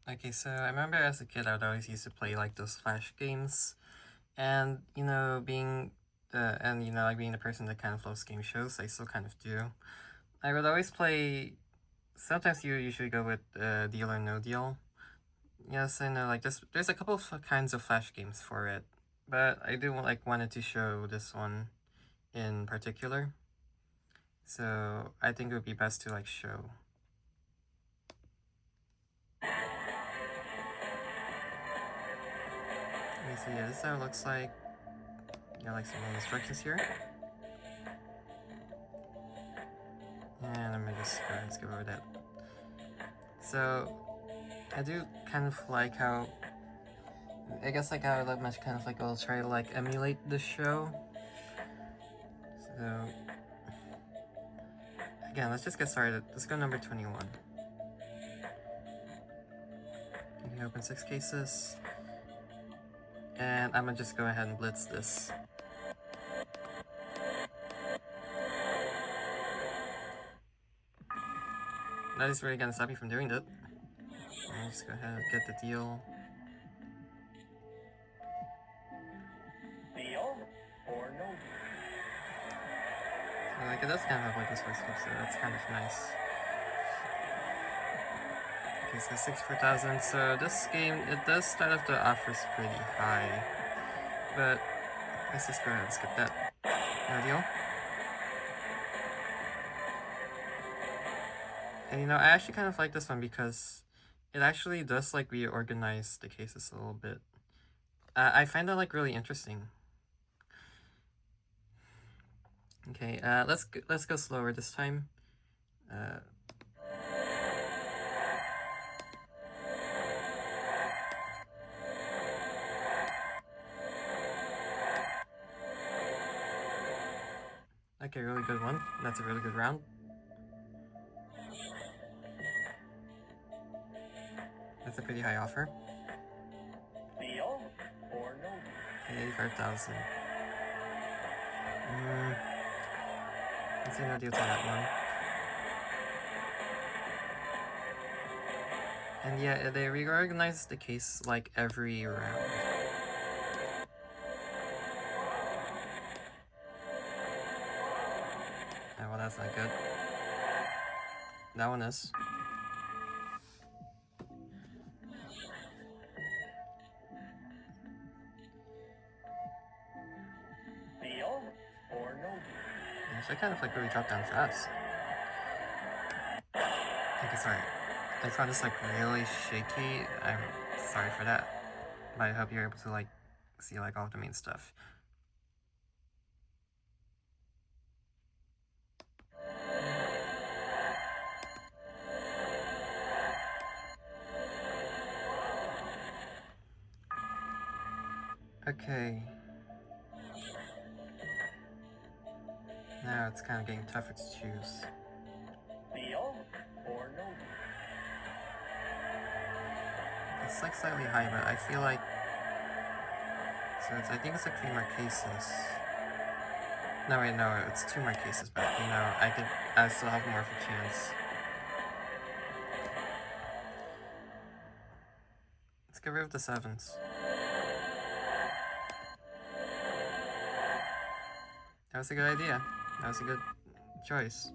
Okay, so I remember as a kid, I would always used to play like those Flash games, and being like being the person that kind of loves game shows, I still kind of do. I would always play. Sometimes you usually go with Deal or No Deal. Yes, I know. Like there's a couple of kinds of Flash games for it, but I do wanted to show this one in particular. So I think it would be best to like show. Let me see. Yeah, this is how it looks like. Yeah, like some instructions here. And let me just go ahead and skip over that. So I do kind of like how I guess like how I much kind of like I'll try to like emulate the show. So again, let's just get started. Let's go number 21. You can open 6 cases. And I'm gonna just go ahead and blitz this. That is really gonna stop you from doing that. And just go ahead and get the deal. Deal or no deal? So like it does kind of have like this first flip, so that's kind of nice. Okay, so 64,000. So this game, it does start off the offers pretty high, but let's just go ahead and skip that. No deal. And I actually kind of like this one because it actually does like reorganize the cases a little bit. I find that like really interesting. Okay, let's go slower this time. Okay, really good one. That's a really good round. That's a pretty high offer. Deal or no deal? 85,000. Let's see no deals on that one. And yeah, they reorganize the case like every round. Oh, well, that's not good. That one is. Deal or no deal? Yeah, so I kind of like really dropped down fast. Okay, sorry. I found this like really shaky. I'm sorry for that. But I hope you're able to like see like all of the main stuff. Okay. Now it's kind of getting tougher to choose. Deal or no deal? It's like slightly high, but I feel like I think it's like 3 more cases. No, wait, no, it's 2 more cases, but I still have more of a chance. Let's get rid of the 7s. That was a good idea. That was a good choice.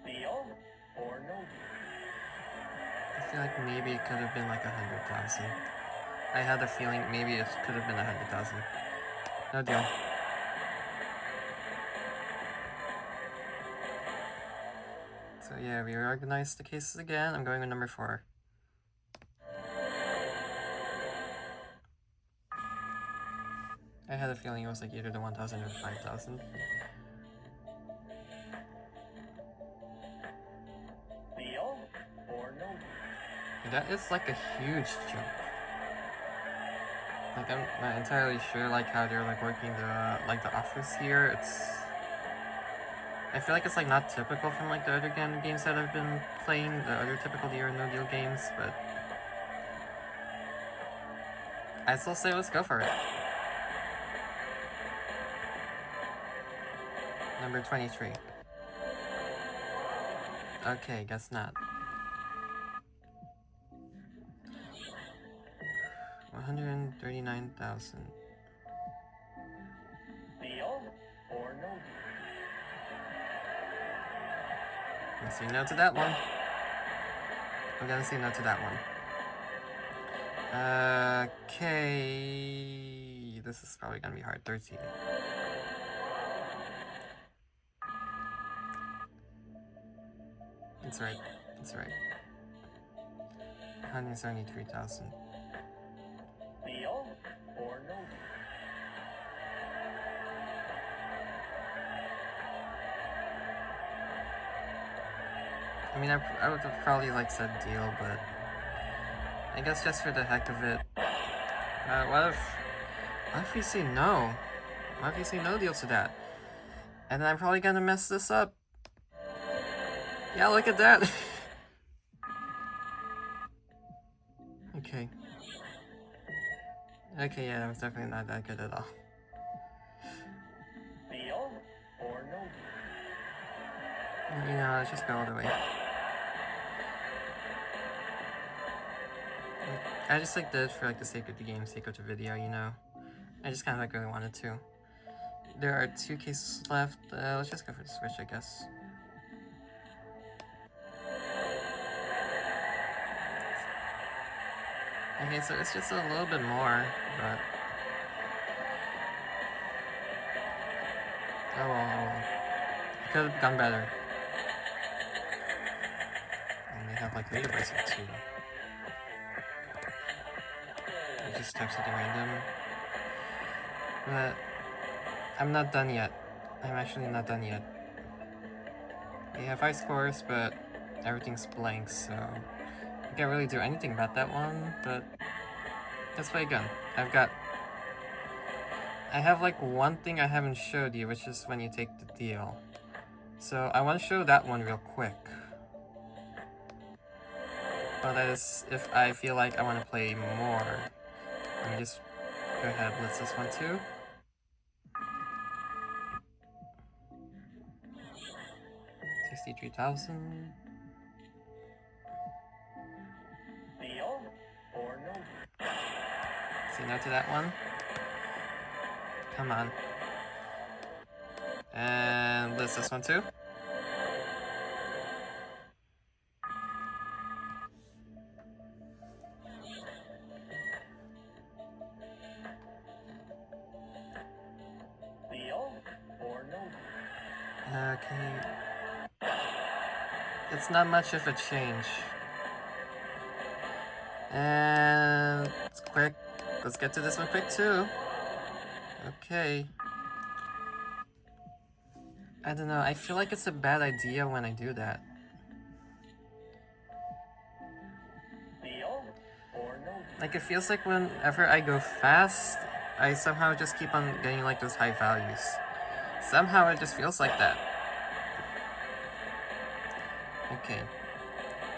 Deal or no deal? I feel like maybe it could have been like 100,000. I had a feeling maybe it could have been 100,000. No deal. So yeah, we reorganized the cases again. I'm going with number 4. I had a feeling it was like either the 1,000 or the 5,000. Deal or no deal? That is like a huge jump. Like I'm not entirely sure like how they're like working the offers here. I feel like it's like not typical from like the other games that I've been playing, the other typical deal or no deal games, but I still say let's go for it. Number 23. Okay, guess not. 139,000. Deal or no deal? I'm gonna say no to that one. I'm gonna say no to that one. Okay. This is probably gonna be hard. 13. That's right. That's right. 173,000. Deal or no deal? I mean, I would have probably like said deal, but I guess just for the heck of it. What if we say no? What if we say no deal to that? And then I'm probably gonna mess this up. Yeah, look at that. Okay. Okay, yeah, that was definitely not that good at all. Deal or no deal? You know, let's just go all the way. I just like did it for like the sake of the game, sake of the video, you know. I just kind of like really wanted to. There are 2 cases left. Let's just go for the switch, I guess. Okay, so it's just a little bit more, but oh well. It could have gone better. And they have like leaderboards here too. I just type something random. But I'm not done yet. I'm actually not done yet. They have 5 scores, but everything's blank, so I can't really do anything about that one, but let's play again. I have like one thing I haven't showed you, which is when you take the deal. So I want to show that one real quick. But that is if I feel like I want to play more. Let me just go ahead and list this one too. $63,000. Deal or no deal? Say no to that one. Come on. And list this one too. Deal or no deal? Okay. It's not much of a change. And it's quick. Let's get to this one quick too. Okay. I don't know. I feel like it's a bad idea when I do that. Deal or no deal? Like, it feels like whenever I go fast, I somehow just keep on getting like those high values. Somehow it just feels like that. Okay.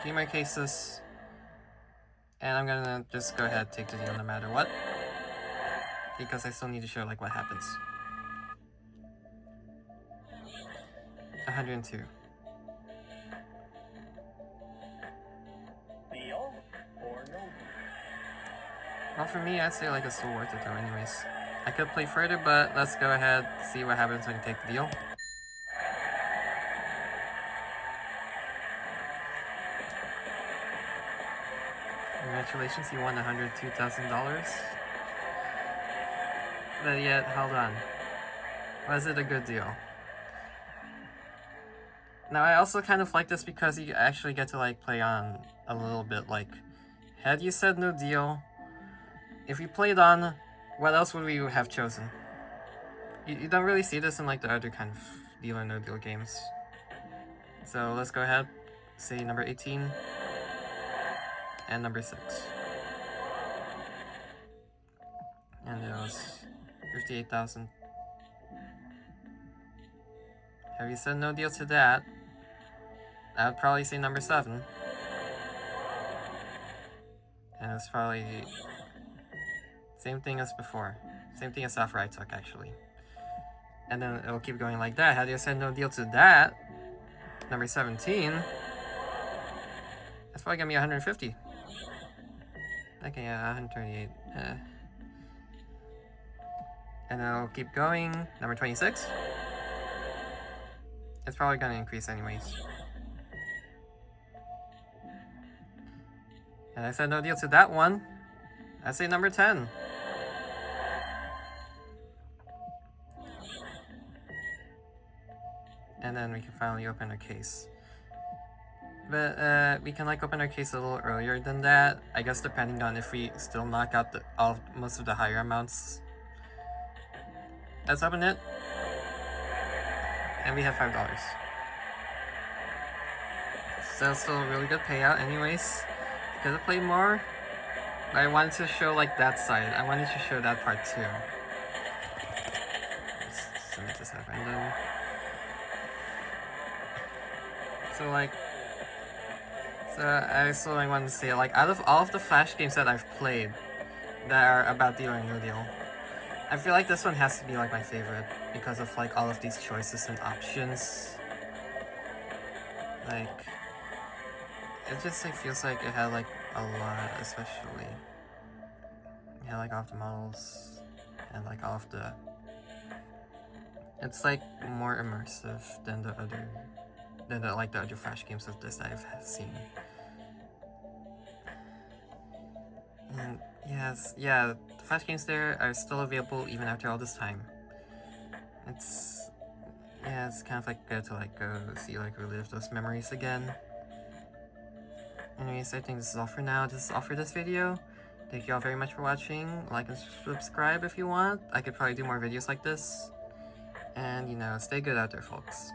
Keep my cases. And I'm gonna just go ahead and take the deal no matter what. Because I still need to show like what happens. 102. Deal or no deal? Well, for me, I'd say like it's still worth it though anyways. I could play further, but let's go ahead, see what happens when you take the deal. Congratulations, you won $102,000. But yet, hold on. Was it a good deal? Now, I also kind of like this because you actually get to like play on a little bit like, had you said no deal, if we played on, what else would we have chosen? You don't really see this in like the other kind of deal or no deal games. So let's go ahead, say number 18 and number 6. And it was 58,000. Have you said no deal to that? I would probably say number 7. And it's probably same thing as before. Same thing as offer I took actually. And then it'll keep going like that. Had you said no deal to that, number 17, It's probably gonna be 150. Okay, yeah, 138. And I'll keep going. Number 26. It's probably gonna increase anyways. And I said no deal to that one. I say number 10. And then we can finally open our case. But we can like open our case a little earlier than that. I guess depending on if we still knock out most of the higher amounts. Let's open it. And we have $5. So still a really good payout anyways. Could have played more. But I wanted to show like that side. I wanted to show that part too. Let's make this have random. So like, I also want to say, like, out of all of the Flash games that I've played that are about Deal or No Deal, I feel like this one has to be like my favorite because of like all of these choices and options. Like, it just like feels like it had like a lot, especially. It had like all of the models and like all of the. It's like more immersive than the other. Than the other Flash games of this I've seen. And yes, yeah, the Flash games there are still available even after all this time. It's kind of like good to like go see like relive those memories again. Anyways, I think this is all for now. This is all for this video. Thank you all very much for watching. Like and subscribe if you want. I could probably do more videos like this. And you know, stay good out there, folks.